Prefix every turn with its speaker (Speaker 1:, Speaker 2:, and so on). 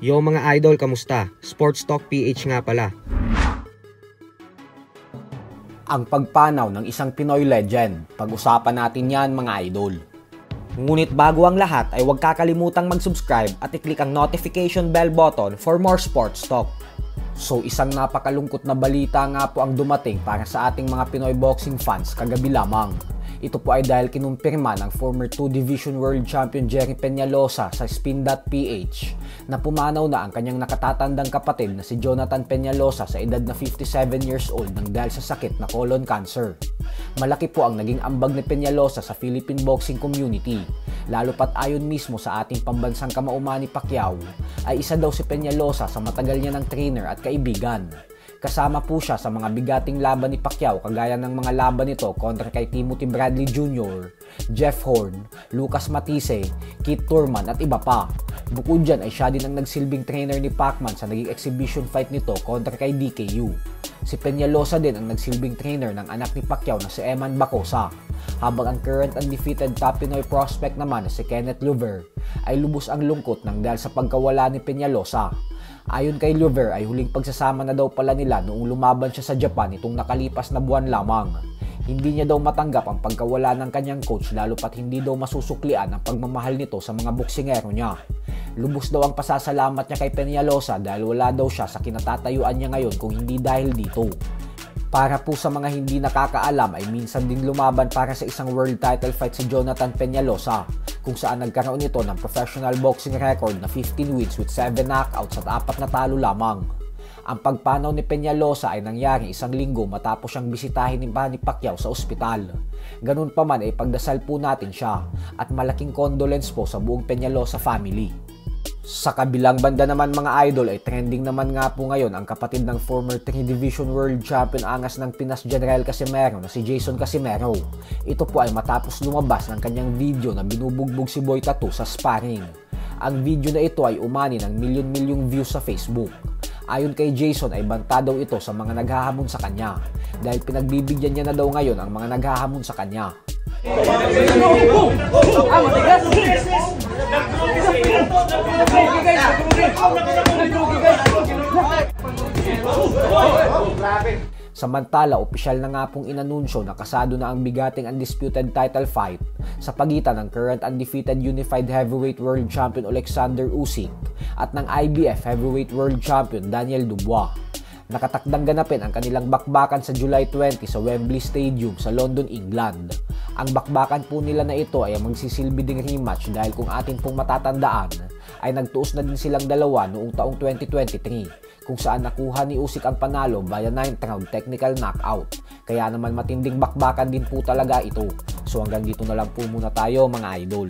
Speaker 1: Yo mga idol, kamusta? Sports Talk PH nga pala.
Speaker 2: Ang pagpanaw ng isang Pinoy legend. Pag-usapan natin yan mga idol. Ngunit bago ang lahat ay huwag kakalimutang mag-subscribe at i-click ang notification bell button for more sports talk. So isang napakalungkot na balita nga po ang dumating para sa ating mga Pinoy boxing fans kagabi lamang. Ito po ay dahil kinumpirma ng former 2 Division World Champion Jerry Peñalosa sa Spin.ph na pumanaw na ang kanyang nakatatandang kapatid na si Jonathan Peñalosa sa edad na 57 years old nang dahil sa sakit na colon cancer. Malaki po ang naging ambag ni Peñalosa sa Philippine boxing community, lalo pat ayon mismo sa ating pambansang kamauman ni Pacquiao, ay isa daw si Peñalosa sa matagal niya ng trainer at kaibigan. Kasama po siya sa mga bigating laban ni Pacquiao kagaya ng mga laban nito kontra kay Timothy Bradley Jr., Jeff Horn, Lucas Matisse, Keith Thurman at iba pa. Bukod dyan ay siya din ang nagsilbing trainer ni Pacman sa naging exhibition fight nito kontra kay DKU. Si Peñalosa din ang nagsilbing trainer ng anak ni Pacquiao na si Eman Bacosa, habang ang current undefeated top Pinoy prospect naman na si Kenneth Louver ay lubos ang lungkot nang dahil sa pagkawala ni Peñalosa. Ayon kay Louver ay huling pagsasama na daw pala nila noong lumaban siya sa Japan itong nakalipas na buwan lamang. Hindi niya daw matanggap ang pagkawala ng kanyang coach lalo pat hindi daw masusuklian ang pagmamahal nito sa mga boksingero niya. Lubos daw ang pasasalamat niya kay Peñalosa dahil wala daw siya sa kinatatayuan niya ngayon kung hindi dahil dito. Para po sa mga hindi nakakaalam ay minsan din lumaban para sa isang world title fight si Jonathan Peñalosa, kung saan nagkaroon ito ng professional boxing record na 15 wins with 7 knockouts at 4 na talo lamang. Ang pagpanaw ni Peñalosa ay nangyari isang linggo matapos siyang bisitahin ni Manny Pacquiao sa ospital. Ganun pa man ay pagdasal po natin siya at malaking condolence po sa buong Peñalosa family. Sa kabilang banda naman mga idol ay trending naman nga po ngayon ang kapatid ng former 3 Division World Champion angas ng Pinas General Casimero na si Jason Casimero. Ito po ay matapos lumabas ng kanyang video na binubugbog si Boy Tattoo sa sparring. Ang video na ito ay umani ng milyon-milyong views sa Facebook. Ayon kay Jason ay banta daw ito sa mga naghahamon sa kanya dahil pinagbibigyan niya na daw ngayon ang mga naghahamon sa kanya. Samantala, opisyal na nga pong inanunsyo na kasado na ang bigating undisputed title fight sa pagitan ng current undefeated unified heavyweight world champion Alexander Usyk at ng IBF heavyweight world champion Daniel Dubois. Nakatakdang ganapin ang kanilang bakbakan sa July 20 sa Wembley Stadium sa London, England. Ang bakbakan po nila na ito ay magsisilbi ding rematch dahil kung atin pong matatandaan ay nagtuos na din silang dalawa noong taong 2023 kung saan nakuha ni Usyk ang panalo via 9th round technical knockout. Kaya naman matinding bakbakan din po talaga ito. So hanggang dito na lang po muna tayo mga idol.